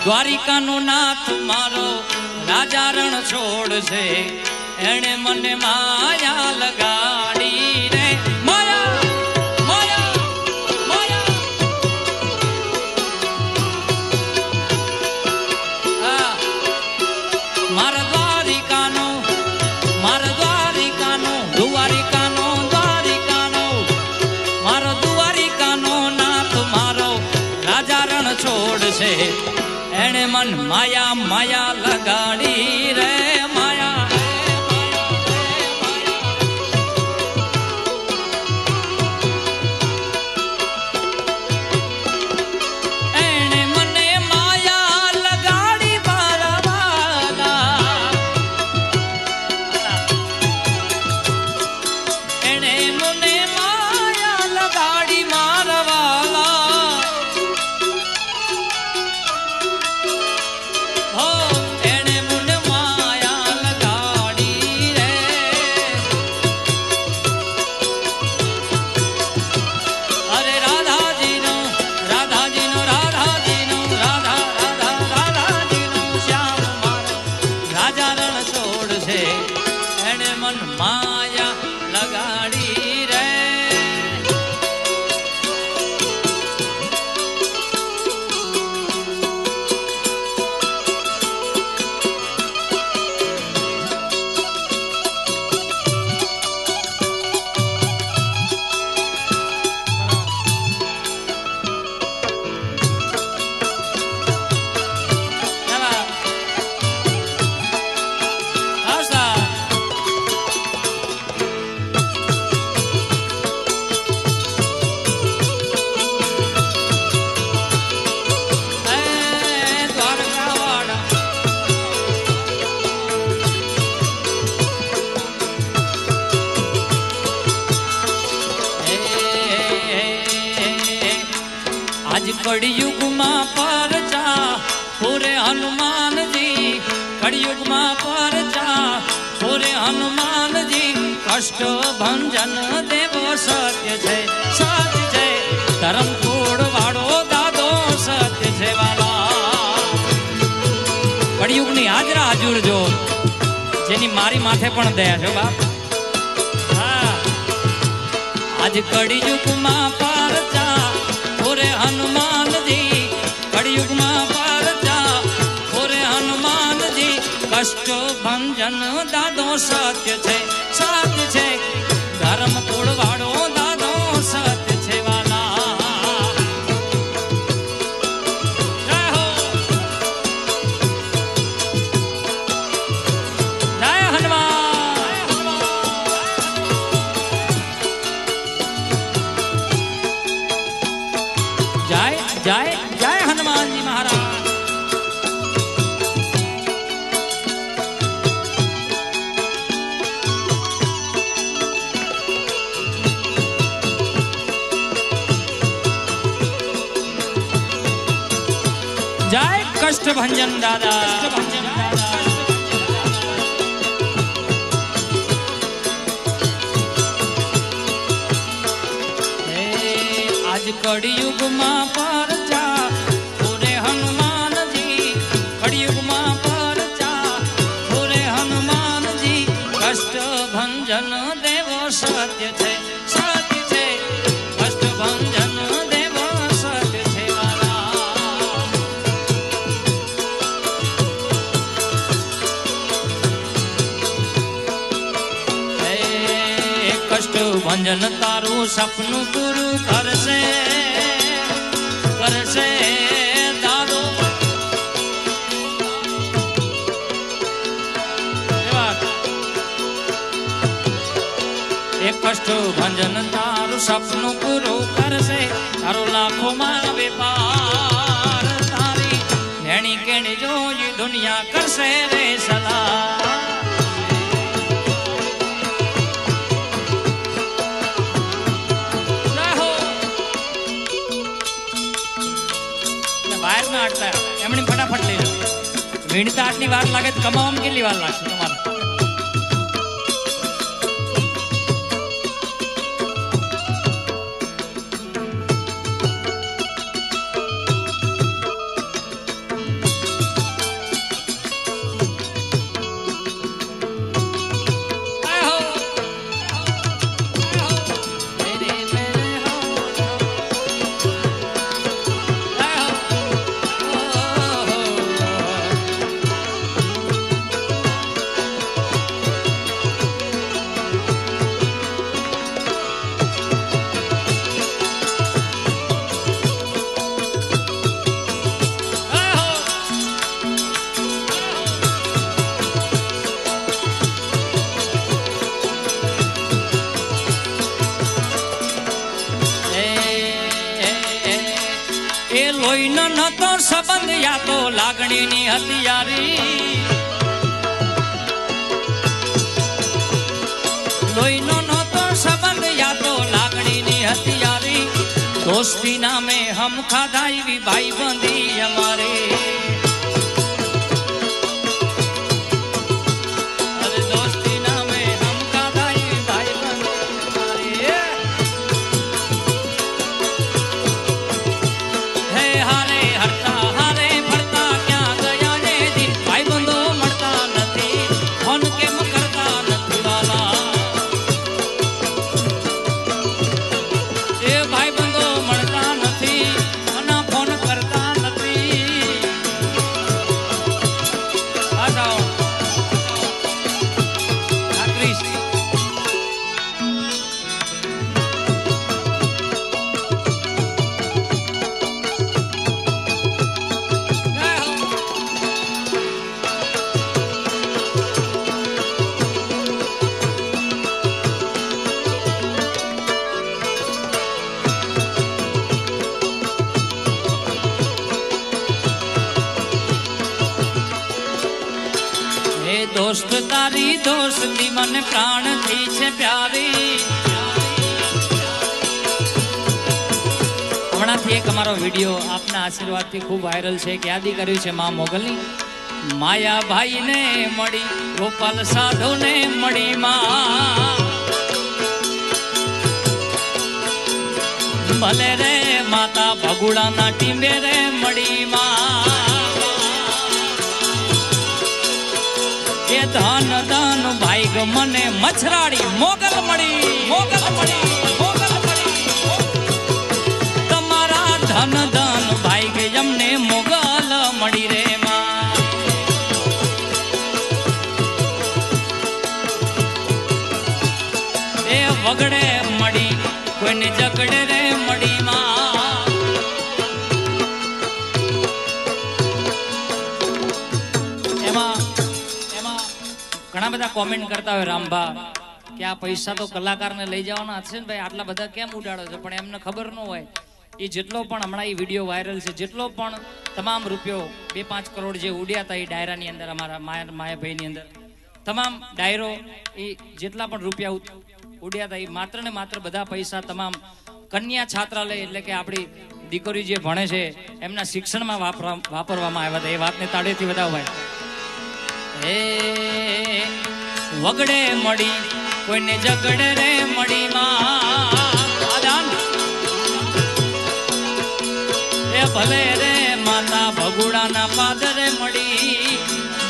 દ્વારિકાનો નાથ મારો રાજા રણ છોડ છે, એણે મને માયા લગાડી રે. માયા માયા માયા મારા દ્વારિકાનો દ્વારિકાનો મારો દ્વારિકાનો નાથ મારો રાજા રણ છોડ છે, એણે મન માયા માયા લગાડી રે. માયા એણે મને માયા લગાડી મારા વાલા, એણે મને માયા લગાડી મારા વાલા. હો એણે મને માયા લગાડી રે. અરે રાધાજીનો શ્યામ મારો રાજા રણ છોડ છે, એણે મન માયા લગાડી રે. आज कड़युग मां परचा पूरे हनुमान जी, कड़युग मां परचा पूरे हनुमान जी, कष्ट भंजन देवो सत्य छे, सत्य छे धर्म कोड वाड़ो दादो सत्य छे वाला. कड़युग नी हाजरा हजूर जो जेनी मारी माथे पण दया छो बाप. हाँ आज कड़युग मां परचा पूरे हनुमान जी, कड़युग मां परचा पूरे हनुमान जी, कष्ट भंजन दादो सत्य छे, सत्य छे धर्म कूड़ वाड़ो दादो सत्य छे वाला. जय हो जय हनुमान. जय जय जय हनुमान जी महाराज. जय कष्ट भंजन दादा. आज कड़युग मां परचा पूरे हनुमान जी, कड़युग मां परचा पूरे हनुमान जी, कष्ट भंजन देवो सत्य छे, सत्य छे कष्ट भंजन देवो सत्य छे वाला. कष्ट भंजन तारू सपनु पूरू करसे, करसे दादो. एक कष्ट भंजन तारू सपनु पूरू करसे, तारो लाखों मां व्यापार, तारी भेणी केणी जो ये दुनिया करसे रे सलाह. एमने फटाफट ले लो. वीणता आटली वार लागे तो कमावामां केटली वार लागशे तमारे? લોહીનો નતો સંબંધ યા તો લાગણીની હથિયારી લોહીનો નતો સંબંધ યા તો લાગણીની હથિયારી દોસ્તી નામે હમ ખાધા એવી ભાઈ બંધી અમારે दोस्त तारी दोस्ती मन प्राण थी छे प्यारी हमણાંથી એક અમારો વિડિયો આપના આશીર્વાદથી ખૂબ વાયરલ છે કે યાદી કર્યું છે માં મોગલની માયા ભાઈ ને મળી ગોપાલ સાધુ ને મળી માં ભલે રે માતા ભગુડાના ટીંબે રે મળી માં ધન ધન ભાઈ મને મછરાડી મોગલ મળી તમારા ધન ધન ભાઈ અમને મોગલ મળી રે માં એ વગડે મળી કોઈને જગડે રે મળી માં ઘણા બધા કોમેન્ટ કરતા હોય રામભા કે આ પૈસા તો કલાકારને લઈ જવાના છે ને ભાઈ આટલા બધા કેમ ઉડાડો છો પણ એમને ખબર ન હોય એ જેટલો પણ હમણાં એ વિડીયો વાયરલ છે જેટલો પણ તમામ રૂપિયો 2-5 કરોડ જે ઉડ્યા હતા એ ડાયરાની અંદર અમારા માયાભાઈની અંદર તમામ ડાયરો એ જેટલા પણ રૂપિયા ઉડ્યા હતા એ માત્ર ને માત્ર બધા પૈસા તમામ કન્યા છાત્રાલય એટલે કે આપણી દીકરી જે ભણે છે એમના શિક્ષણમાં વાપરવામાં આવ્યા હતા એ વાતને તાળીથી વધાવવાય હે વગડે મળી કોઈને જગડે રે મળી માં એ ભલે રે માતા ભગુડાના પાદરે મળી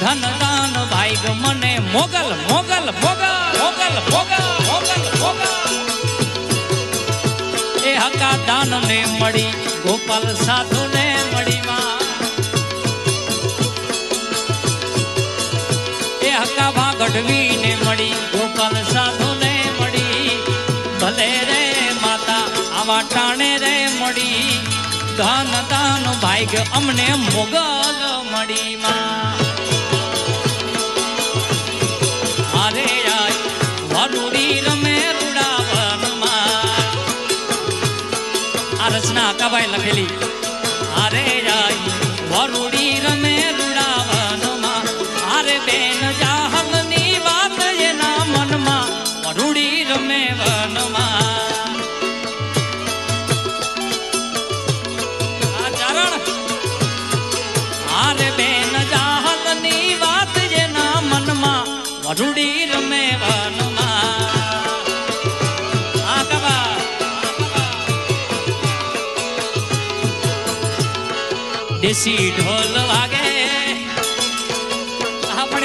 ધન દાન ભાઈ મને મોગલ મોગલ મોગલ મોગલ મોગલ મોગલ મોગલ એ હકા દાન ને મળી ગોપાલ સાધુ ને મળી માં હકા ભાગડવી ને મળી ગોપાલ સાધુ ને મળી ભલે રે માતા આવા ટાણે રે મળી ધન દાન ભાઈ અમને મોગલ મળી માં અરે વરુડી રમે રૂડાવન માં આ રચના હકાભાઈ લખેલી અરે વરુડી રમે રૂડાવન માં અરે બેન જાહલની વાત એના મનમાં વરુડી રમે વનમાં આ ચરણ અરે બેન જાહલની વાત એના મનમાં વરુડી રમે વનમાં આ કબા દેશી ઢોલ વાગે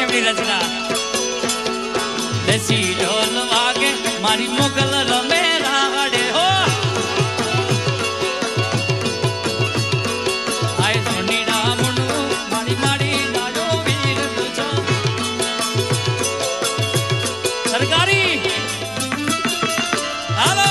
એમની રચના દેશી ઢોલ વાગે મારી મોગલ રમે રાડે હો આય સોની રામનું મારી મારી લાડો વીર તુજો સરકારી હાલો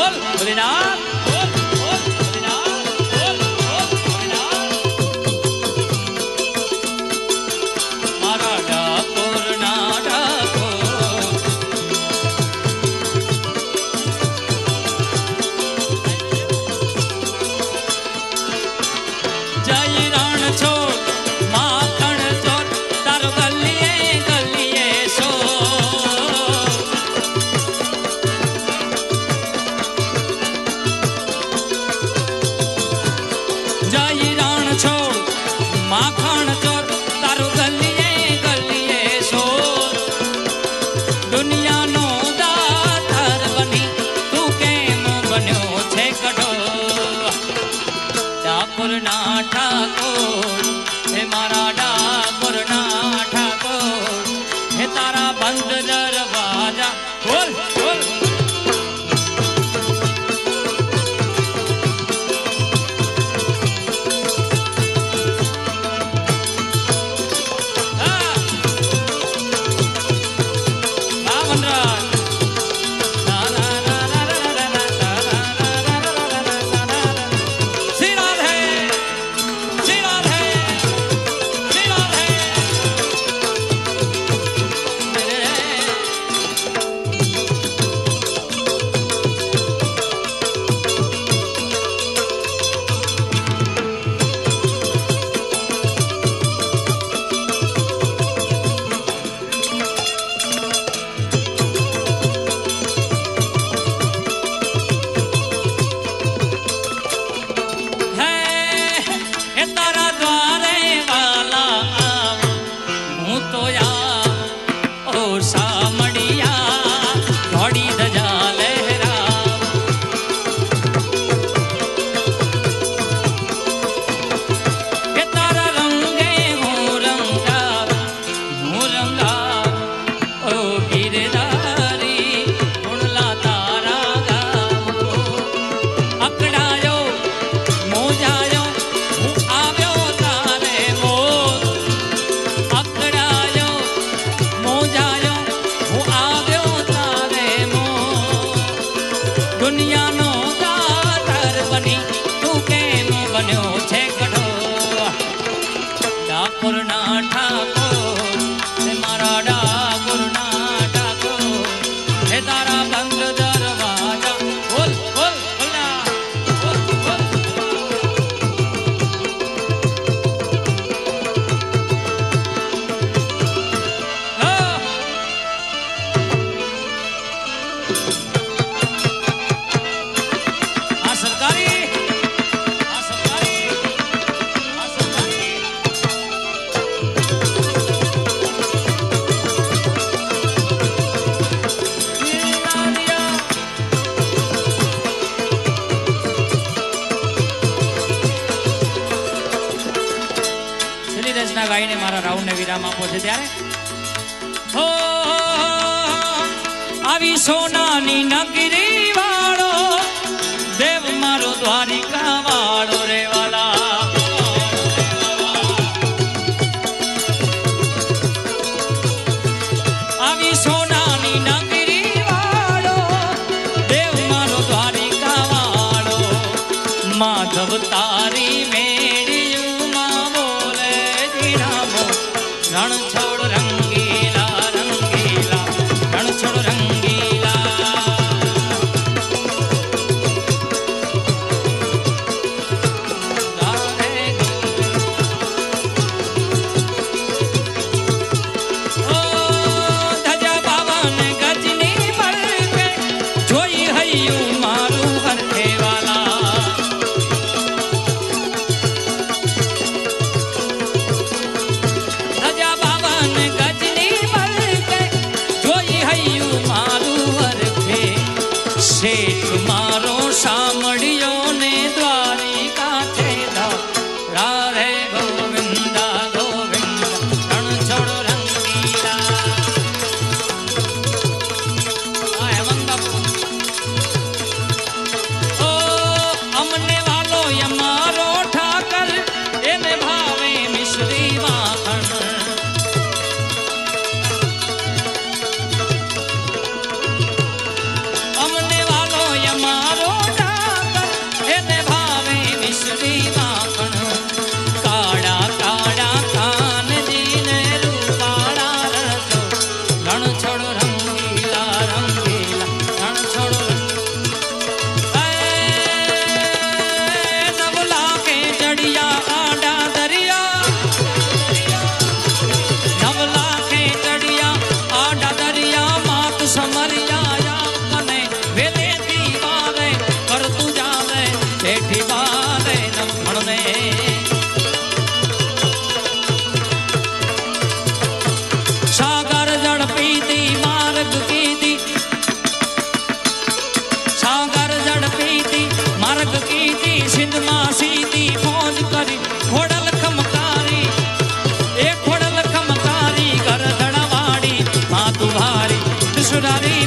બોલ ભોલેનાથ બોલ બોલ ભોલેનાથ બોલ બોલ ભોલેનાથ મારા ડાકોર ના ડાકોર જય રણ છોડ માખણ ચોર તારો ગલીએ ગલીએ સો જય રણ છોડ માખણ ચોર તારો ગલીએ ગલીએ સો દુનિયાનો દાતાર બની તું કેમ બન્યો છે કઠોર ડાકોર ના ઠાકોર હે મારા ડાકોર ના ઠાકોર હે તારા બંધ દરવાજા બોલ બોલ હા હા વનરાજ ના ના ના ના ના ના ના શ્રી રાધે શ્રી રાધે શ્રી રાધે હે તારા દ્વારે વાલા આવ હું તો યા ઓ સામડિયા ઘોડી ધજા લહેરાવ હે તારા રંગે હું રંગાવ ઓ ગિરધારી ગુણલા તારા ગાવ અકડાયો મોજાયો હું આવ્યો તારે મોર અકડાયો મોજાયો હું આવ્યો તારે મોર દુનિયાનો દાતાર બની તું કેમ બન્યો છે કઠોર ડાકોર ના ઠાકોર હે મારા ડાકોર ના ઠાકોર હે તારા બંધ દરવાજા બોલ બોલ બોલા બોલ બોલ હા આ સરકારી આ સરકારી આ સરકારી છેલ્લી રચના ગાઈને મારા રાઉન્ડને વિરામ આપો છે ત્યારે હો આવી સોનાની નગરી વાળો દેવ મારો દ્વારિકા વાળો રે વાલા આવી સોનાની નગરી વાળો દેવ મારો દ્વારિકા વાળો માધવ તારી મેળ્યું માં બોલે જીણામો રણ છોડ રંગીલા રંગીલા રણ છોડ રંગીલા ગારે ઓ ધજા બાવન ગજની મળકે જોઈ હૈયું મારું હરખે વાલા ત્રિશુરારી